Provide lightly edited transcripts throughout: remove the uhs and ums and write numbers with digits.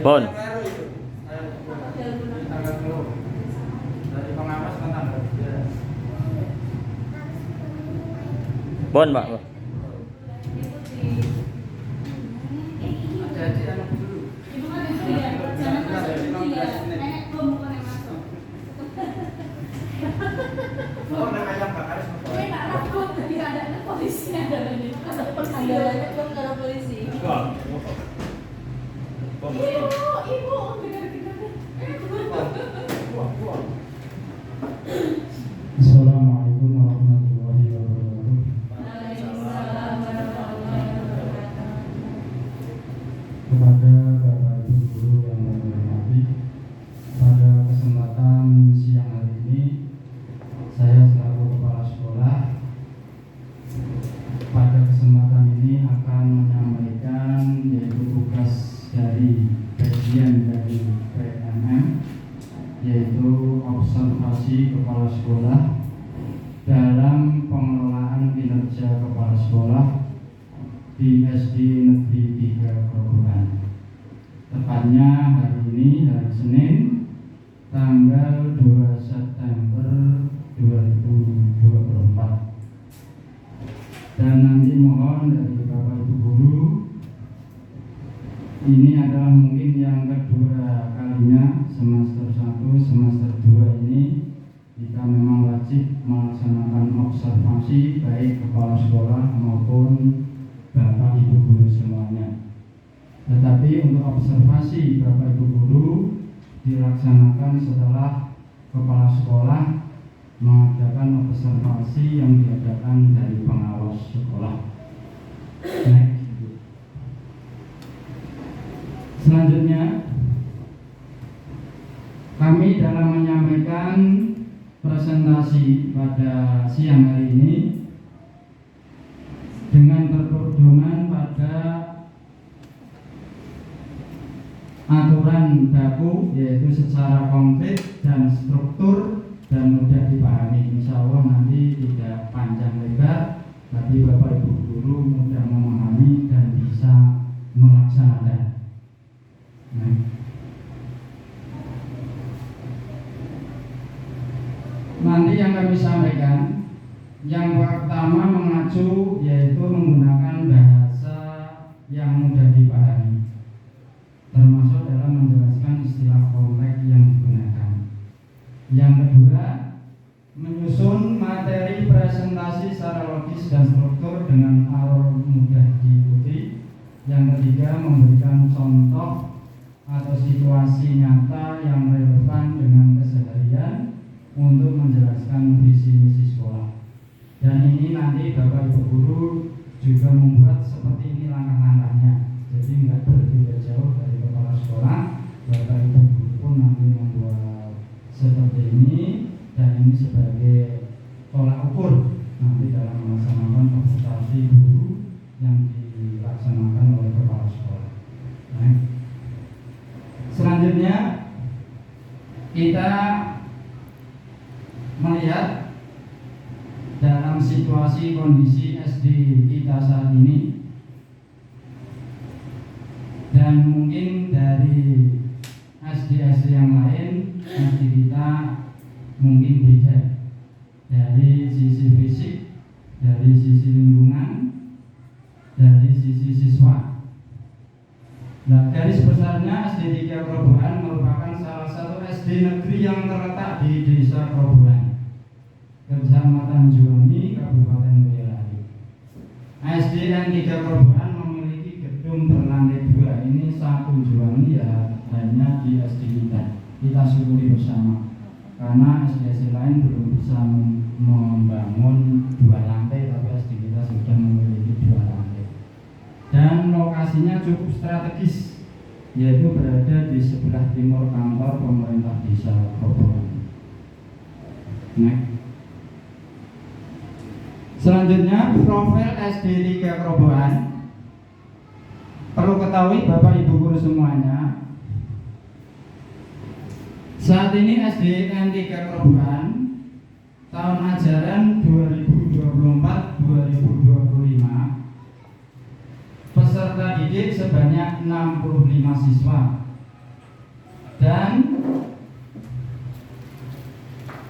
Pon. Pon, Pak. Assalamualaikum warahmatullahi wabarakatuh. Kepada Bapak Ibu guru yang kami hormati, pada kesempatan siang hari ini saya selaku kepala sekolah pada kesempatan ini akan menyampaikan yaitu tugas dari bagian dari PMM, yaitu observasi kepala sekolah dalam pengelolaan kinerja kepala sekolah di SD Negeri 3 Grobogan. Tepatnya hari ini, hari Senin, tanggal 2 September 2024. Dan nanti mohon dari Bapak Ibu guru, ini adalah mungkin yang kedua kalinya semester 1, semester 2 ini kita memang wajib melaksanakan observasi baik kepala sekolah maupun Bapak Ibu guru semuanya. Tetapi untuk observasi Bapak Ibu guru dilaksanakan setelah kepala sekolah mengadakan observasi yang diadakan dari pengawas sekolah. Selanjutnya, kami dalam menyampaikan presentasi pada siang hari ini dengan berpedoman pada aturan baku, yaitu secara konkret dan struktur dan mudah dipahami. Insya Allah nanti tidak panjang lebar, tapi Bapak Ibu guru mudah memahami dan bisa melaksanakan. Nanti yang kami sampaikan, yang pertama mengacu yaitu menggunakan bahasa yang mudah dipahami, termasuk dalam menjelaskan istilah kompleks yang digunakan. Yang kedua, menyusun materi presentasi secara logis dan struktur dengan alur mudah diikuti. Yang ketiga, memberikan contoh atau situasi nyata yang relevan dengan keseharian untuk menjelaskan visi misi sekolah. Dan ini nanti Bapak Ibu guru juga membuat seperti ini langkah-langkahnya. Jadi nggak berbeda jauh dari kepala sekolah. Bapak Ibu guru pun nanti membuat seperti ini, dan ini sebagai tolak ukur nanti dalam melaksanakan observasi guru yang dilaksanakan oleh kepala sekolah. Selanjutnya kita melihat dalam situasi kondisi SD kita saat ini, dan mungkin dari SD-SD yang lain, SD kita mungkin beda dari sisi fisik, dari sisi lingkungan, dari sisi siswa. Nah, garis besarnya SD 3 Grobogan merupakan salah satu SD negeri yang terletak di Desa Grobogan, Kecamatan Juwangi, Kabupaten Boyolali. SDN 3 Grobogan memiliki gedung berlantai 2. Ini satu Juwangi ya, hanya di SD kita. Kita syukuri bersama, karena SD lain belum bisa membangun 2 lantai, tapi SD kita sudah memiliki 2 lantai. Dan lokasinya cukup strategis, yaitu berada di sebelah timur kantor pemerintah Desa Grobogan. Selanjutnya, profil SD 3 Grobogan. Perlu ketahui Bapak Ibu guru semuanya, saat ini SDN 3 Grobogan tahun ajaran 2024-2025 peserta peserta didik sebanyak 65 siswa dan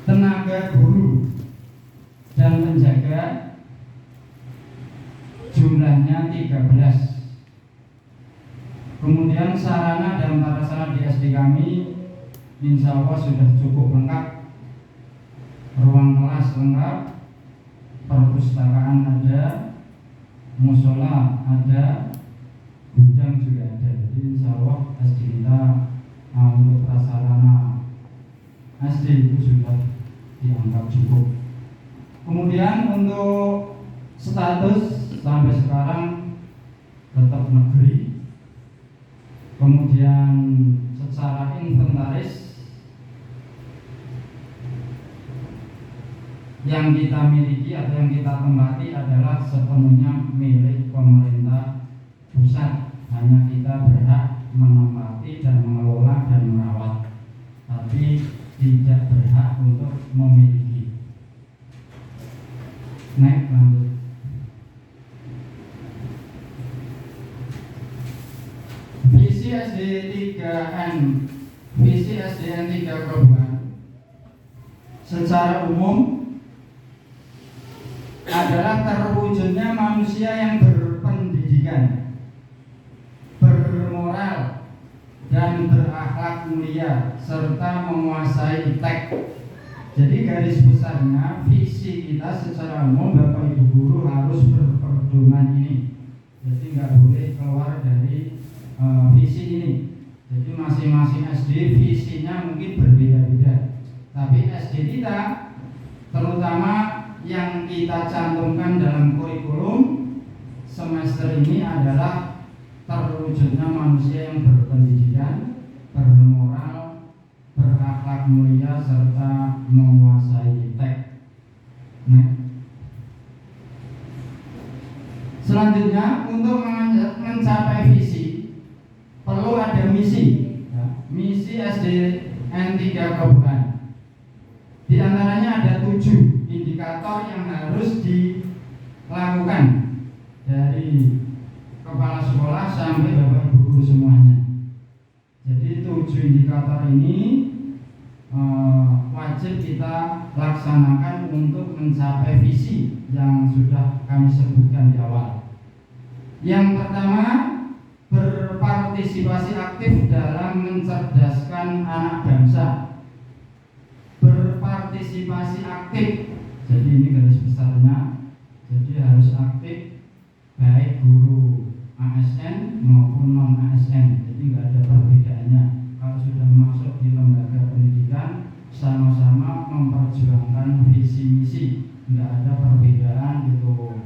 tenaga guru dan penjaga jumlahnya 13. Kemudian sarana dan prasarana di SD kami insya Allah sudah cukup lengkap. Ruang kelas lengkap, perpustakaan ada, musola ada, gudang juga ada. Jadi insya Allah SD kita untuk prasarana SD itu sudah dianggap cukup. Kemudian untuk status sampai sekarang tetap negeri. Kemudian secara inventaris yang kita miliki atau yang kita tempati adalah sepenuhnya milik pemerintah pusat. Hanya kita berhak menempati dan mengelola dan merawat, tapi tidak berhak untuk memiliki. Naik lanjut. Visi SD 3N, visi SDN 3 Grobogan secara umum adalah terwujudnya manusia yang berpendidikan, bermoral dan berakhlak mulia serta menguasai tek. Jadi garis besarnya visi kita secara umum Bapak Ibu guru harus berpedoman ini. Jadi nggak boleh keluar dari visi ini. Jadi masing-masing SD visinya mungkin berbeda-beda. Tapi SD kita terutama yang kita cantumkan dalam kurikulum semester ini adalah terwujudnya manusia yang berpendidikan, bermoral, berakhlak mulia serta menguasai tek. Selanjutnya untuk mencapai visi perlu ada misi. Misi SDN 3 Grobogan. Di antaranya ada 7 indikator yang harus dilakukan dari kepala sekolah sampai Bapak Ibu guru semuanya. Jadi 7 indikator ini wajib kita laksanakan untuk mencapai visi yang sudah kami sebutkan di awal. Yang pertama, berpartisipasi aktif dalam mencerdaskan anak bangsa. Berpartisipasi aktif, jadi ini garis besarnya. Jadi harus aktif, baik guru ASN maupun non ASN. Jadi nggak ada perbedaannya. Kalau sudah masuk di lembaga pendidikan, sama-sama memperjuangkan visi misi. Nggak ada perbedaan gitu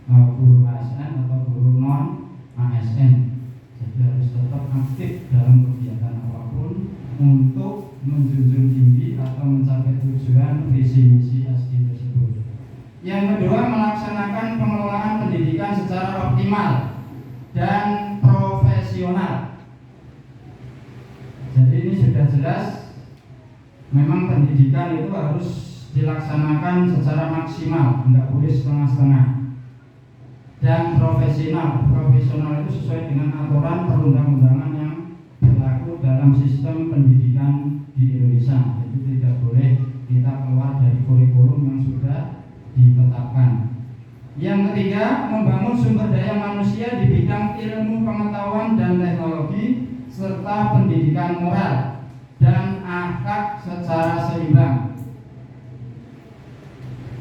guru ASN atau guru non ASN. Jadi harus tetap aktif dalam kegiatan apapun untuk menjunjung tinggi atau mencapai tujuan visi misi SD tersebut. Yang kedua, melaksanakan pengelolaan pendidikan secara optimal dan profesional. Jadi ini sudah jelas, memang pendidikan itu harus dilaksanakan secara maksimal, tidak boleh setengah-setengah. Dan profesional itu sesuai dengan aturan perundang-undangan yang berlaku dalam sistem pendidikan di Indonesia. Jadi tidak boleh kita keluar dari kurikulum yang sudah ditetapkan. Yang ketiga, membangun sumber daya manusia di bidang ilmu pengetahuan dan teknologi serta pendidikan moral dan akhlak secara seimbang.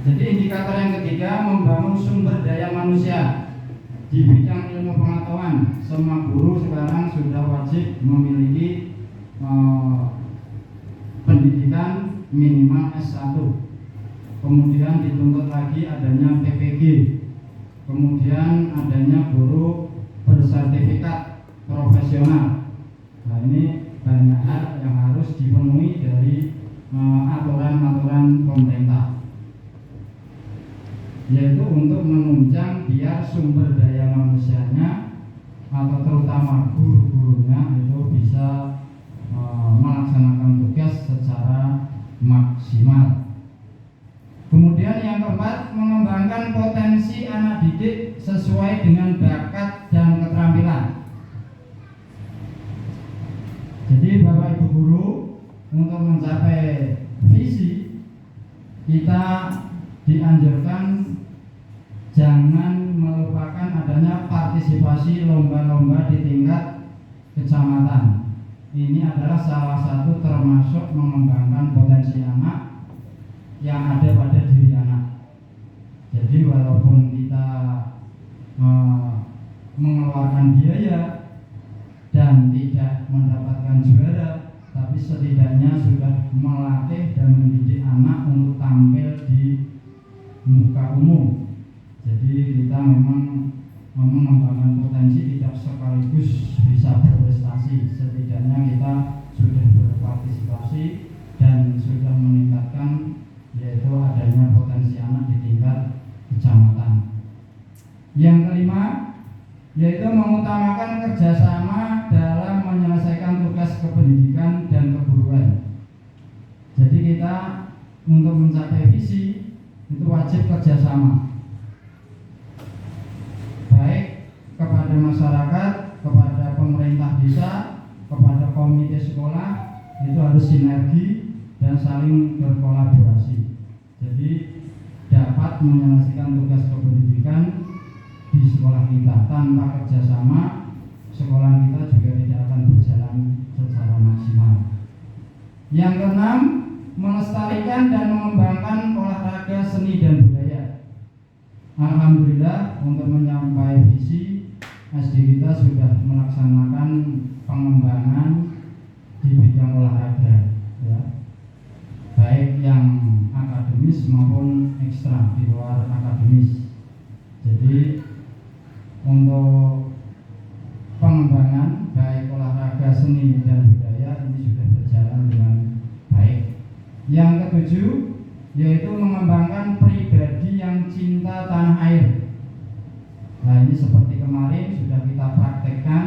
Jadi indikator yang ketiga, membangun sumber daya manusia di bidang ilmu pengetahuan. Semua guru sekarang sudah wajib memiliki pendidikan minimal S1. Kemudian dituntut lagi adanya PPG. Kemudian adanya guru bersertifikat profesional. Nah, ini banyak hal yang harus dipenuhi dari aturan-aturan pemerintah, yaitu untuk menunjang biar sumber daya manusianya atau terutama guru-gurunya itu bisa melaksanakan tugas secara maksimal. Kemudian yang keempat, mengembangkan potensi anak didik sesuai dengan bakat dan keterampilan. Jadi Bapak Ibu guru, untuk mencapai visi kita dianjurkan jangan melupakan adanya partisipasi lomba-lomba di tingkat kecamatan. Ini adalah salah satu termasuk mengembangkan potensi anak yang ada pada diri anak. Jadi walaupun kita mengeluarkan biaya dan tidak mendapatkan juara, tapi setidaknya sudah melatih dan mendidik anak untuk tampil di muka umum. Jadi kita memang mengembangkan potensi, tidak sekaligus bisa berprestasi. Setidaknya kita sudah berpartisipasi dan sudah meningkatkan yaitu adanya potensi anak di tingkat kecamatan. Yang kelima yaitu mengutamakan kerjasama dalam menyelesaikan tugas kependidikan dan keguruan. Jadi kita untuk mencapai visi itu wajib kerjasama, baik kepada masyarakat, kepada pemerintah desa, kepada komite sekolah, itu harus sinergi dan saling berkolaborasi. Jadi dapat menyelesaikan tugas kependidikan di sekolah kita. Tanpa kerjasama, sekolah kita juga tidak akan berjalan secara maksimal. Yang keenam, melestarikan dan mengembangkan olahraga seni dan budaya. Alhamdulillah untuk mencapai visi SD kita sudah melaksanakan pengembangan di bidang olahraga, ya, baik yang akademis maupun ekstra di luar akademis. Jadi untuk pengembangan baik olahraga seni dan budaya ini sudah berjalan dengan baik. Yang ketujuh yaitu mengembangkan pribadi yang cinta tanah air. Nah, ini seperti kemarin sudah kita praktekkan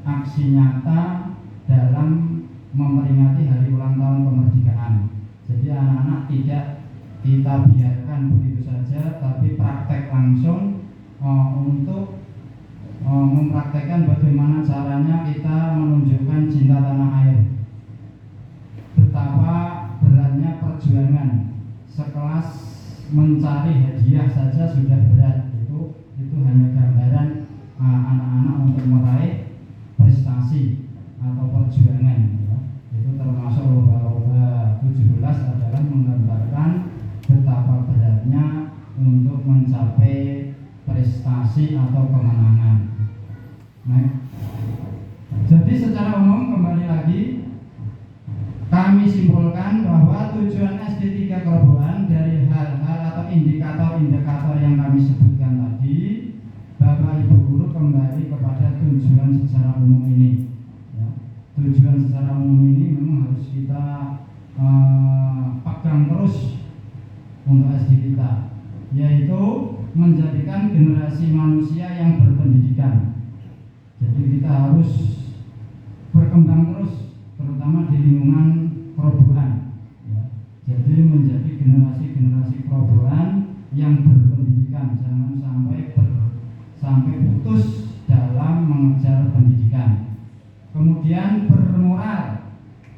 aksi nyata dalam memperingati hari ulang tahun kemerdekaan. Jadi anak-anak tidak kita biarkan begitu saja, tapi praktek langsung untuk mempraktekkan bagaimana caranya kita menunjukkan cinta tanah air. Betapa beratnya perjuangan, sekelas mencari hadiah saja sudah berat. Itu hanya gambaran anak-anak untuk meraih prestasi atau perjuangan, ya. Itu termasuk lomba 17 adalah menggambarkan betapa beratnya untuk mencapai prestasi atau kemenangan. Nah, jadi secara umum kembali lagi kami simpulkan bahwa tujuan SD 3 Kerobohan dari hal-hal atau indikator-indikator yang kami sebutkan tadi, Bapak Ibu guru kembali kepada tujuan secara umum ini, ya. Tujuan secara umum ini memang harus kita pegang terus untuk SD kita, yaitu menjadikan generasi manusia yang berpendidikan. Jadi kita harus berkembang terus, terutama di lingkungan Kerobohan, ya. Jadi menjadi generasi Kerobohan yang berpendidikan, jangan sampai putus dalam mengejar pendidikan. Kemudian bermoral.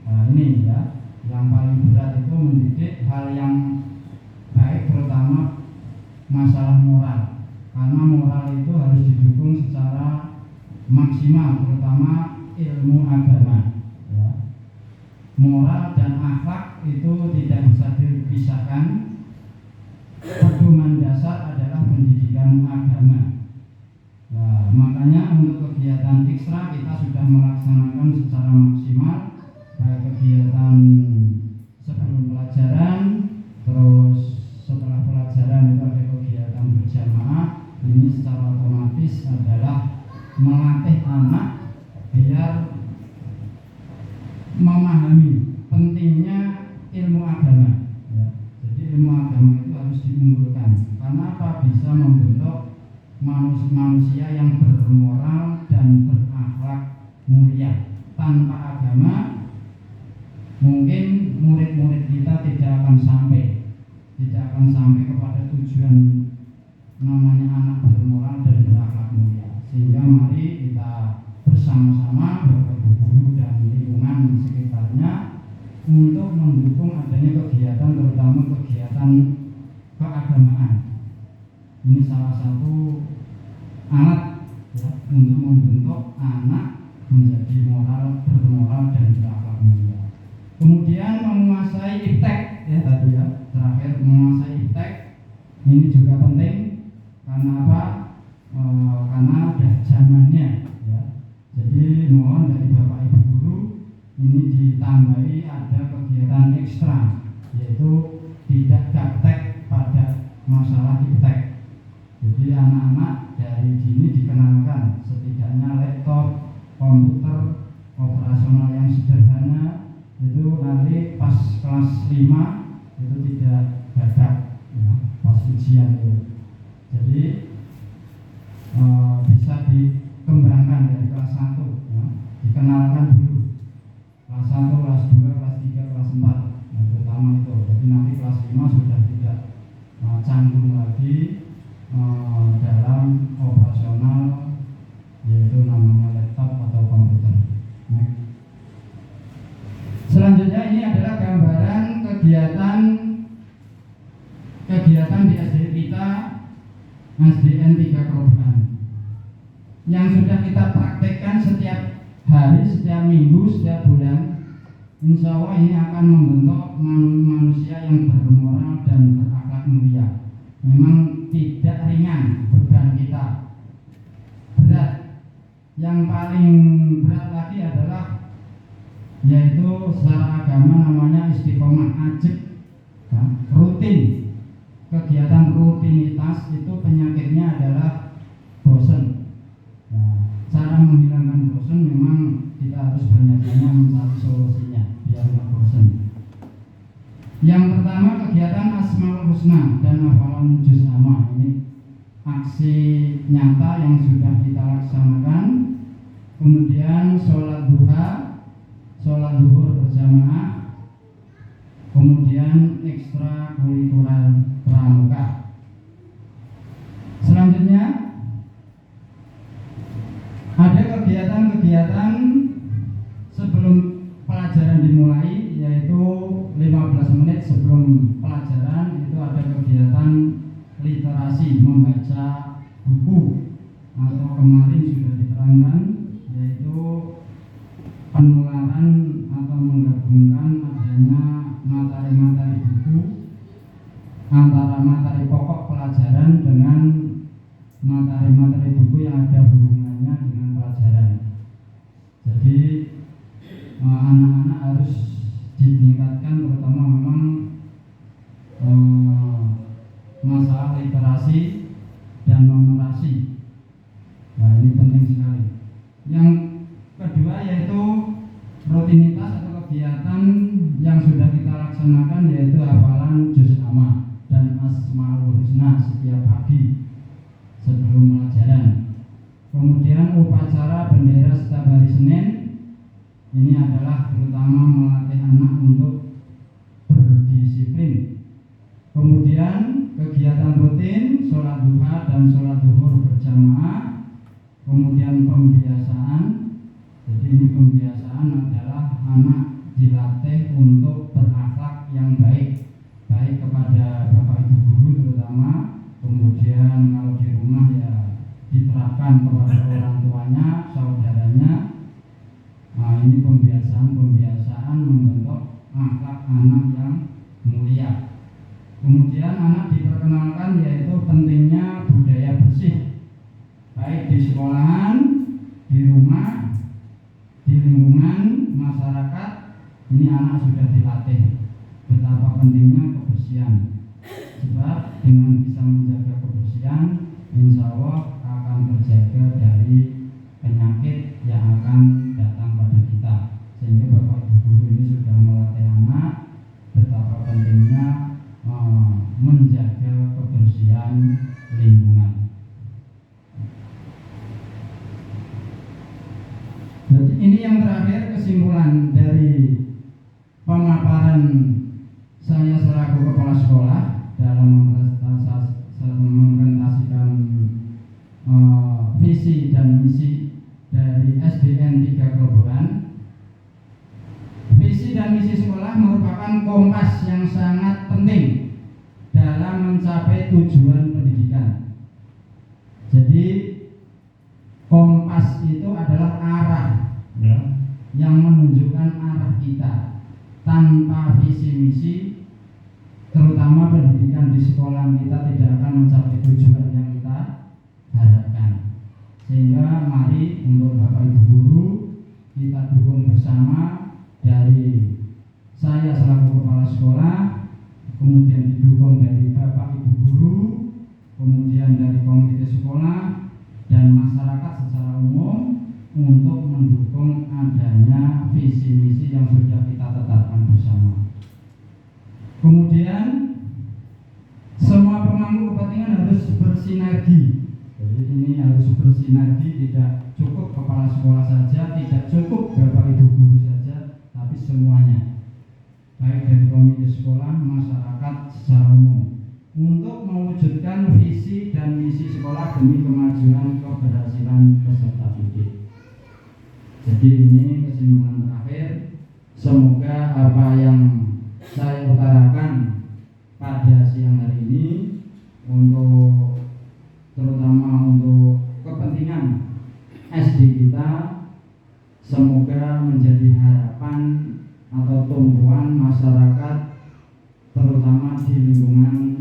Nah, ini ya, yang paling berat itu mendidik hal yang baik, terutama masalah moral. Karena moral itu harus didukung secara maksimal, terutama ilmu agama, ya. Moral dan akhlak itu tidak bisa dipisahkan. Pedoman dasar adalah pendidikan agama. Nah, makanya untuk kegiatan ekstra kita sudah melaksanakan secara maksimal, baik kegiatan sebelum pelajaran, terus setelah pelajaran itu ada kegiatan berjamaah. Ini secara otomatis adalah melatih anak biar memahami pentingnya ilmu agama, ya. Jadi ilmu agama itu harus diunggulkan. Karena apa? Bisa membentuk manusia yang bermoral dan berakhlak mulia. Tanpa agama mungkin murid-murid kita tidak akan sampai kepada tujuan namanya anak bermoral dan berakhlak mulia. Sehingga mari kita bersama-sama Bapak Ibu guru dan lingkungan Ini salah satu alat ya, untuk membentuk anak menjadi bermoral dan berakhlak mulia. Kemudian menguasai iptek ya tadi ya, terakhir menguasai iptek ini juga penting. Karena apa? Karena udah zamannya ya. Jadi mohon dari Bapak Ibu guru ini ditambahi ada kegiatan ekstra, yaitu tidak gaptek pada masalah iptek. Jadi anak-anak dari dini dikenalkan setidaknya laptop, komputer, operasional yang sederhana, itu nanti pas kelas 5 itu tidak gagap ya, pas ujian itu. Jadi bisa dikembangkan dari kelas 1 ya, dikenalkan dulu kelas 1, kelas 2, kelas 3, kelas 4 nah, terutama itu. Jadi nanti kelas 5 sudah tidak canggung lagi dalam operasional, yaitu namanya laptop atau komputer. Nah, selanjutnya ini adalah gambaran kegiatan di SD kita, SDN 3 Kerobokan, yang sudah kita praktekkan setiap hari, setiap minggu, setiap bulan. Insya Allah ini akan membentuk manusia yang bermoral dan berakhlak mulia. Memang tidak ringan beban kita, berat. Yang paling berat lagi adalah yaitu secara agama namanya istiqomah, ajib ya, rutin. Kegiatan rutinitas itu penyakitnya adalah bosan. Nah, cara menghilangkan bosan memang kita harus banyak-banyak mencari solusinya biar nggak bosan. Yang pertama kegiatan Asmaul Husna dan hafalan juz amma. Ini aksi nyata yang sudah kita laksanakan. Kemudian sholat duha, sholat zuhur berjamaah. Kemudian ekstra kurikuler pramuka. Selanjutnya ada kegiatan-kegiatan sebelum pelajaran dimulai, yaitu 15 menit sebelum pelajaran itu ada kegiatan literasi, membaca buku, atau kemarin sudah diterangkan yaitu penularan atau menggabungkan adanya materi-materi buku antara materi pokok pelajaran dengan materi-materi buku yang ada hubungannya dengan pelajaran. Jadi anak-anak harus ditingkatkan, terutama memang masalah literasi dan numerasi. Nah, ini penting sekali. Yang kedua yaitu rutinitas atau kegiatan yang sudah kita laksanakan, yaitu hafalan juz amma dan asmaul husna setiap pagi sebelum pelajaran. Kemudian upacara bendera setiap hari Senin. Ini adalah terutama melatih anak untuk berdisiplin. Kemudian kegiatan rutin sholat duha dan sholat zuhur berjamaah. Kemudian pembiasaan. Jadi ini pembiasaan adalah anak dilatih untuk berakhlak yang baik, baik kepada bapak ibu guru terutama. Kemudian kalau di rumah ya diterapkan kepada orang tuanya, saudaranya. Nah, ini pembiasaan membentuk akhlak anak yang mulia. Kemudian anak diperkenalkan yaitu pentingnya budaya bersih, baik di sekolahan, di rumah, di lingkungan masyarakat. Ini anak sudah dilatih betapa pentingnya kebersihan. Sebab dengan bisa menjaga kebersihan, insya Allah akan terjaga dari penyakit yang akan datang pada kita. Sehingga bapak ibu guru ini sudah melatih anak betapa pentingnya menjaga kebersihan lingkungan. Jadi ini yang terakhir kesimpulan dari pemaparan saya selaku kepala sekolah dalam mempresentasikan visi dan misi dari SDN 3 Kerobokan. Visi dan misi sekolah merupakan kompas yang sangat penting dalam mencapai tujuan pendidikan. jelas itu adalah arah, ya, yang menunjukkan arah kita. Tanpa visi misi, terutama pendidikan di sekolah kita tidak akan mencapai tujuan yang kita harapkan. Sehingga mari untuk Bapak Ibu guru kita dukung bersama, dari saya selaku kepala sekolah, kemudian didukung dari Bapak Ibu guru, kemudian dari komite sekolah dan masyarakat secara umum untuk mendukung adanya visi misi yang sudah kita tetapkan bersama. Kemudian semua pemangku kepentingan harus bersinergi. Jadi ini harus bersinergi, tidak cukup kepala sekolah saja, tidak cukup Bapak Ibu guru saja, tapi semuanya, baik dari komite sekolah, masyarakat secara umum, untuk mewujudkan visi dan misi sekolah demi kemajuan keberhasilan peserta didik. Jadi ini kesimpulan terakhir. Semoga apa yang saya utarakan pada siang hari ini untuk terutama untuk kepentingan SD kita, semoga menjadi harapan atau tumpuan masyarakat terutama di lingkungan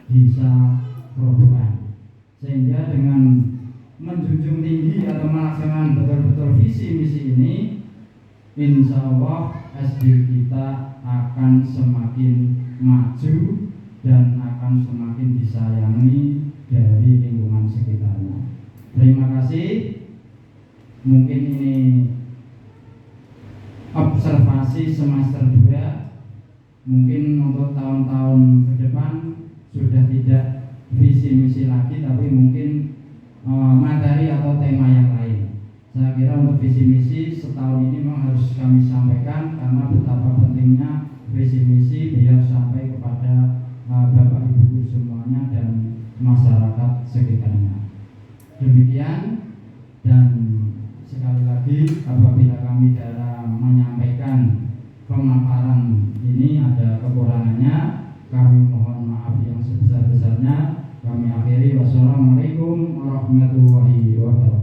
desa Grobogan, sehingga dengan menjunjung tinggi atau melaksanakan betul-betul visi misi ini, insya Allah SD kita akan semakin maju dan akan semakin disayangi dari lingkungan sekitarnya. Terima kasih. Mungkin ini observasi semester 2. Mungkin untuk tahun-tahun ke depan sudah tidak visi misi lagi, tapi mungkin materi atau tema yang lain. Saya kira untuk visi misi setahun ini memang harus kami sampaikan karena betapa pentingnya visi misi biar sampai kepada Bapak Ibu guru semuanya dan masyarakat sekitarnya. Demikian, dan sekali lagi apabila kami dalam menyampaikan pemaparan ini ada kekurangannya, kami mohon maaf yang sebesar-besarnya. Kami akhiri, wassalamualaikum warahmatullahi wabarakatuh.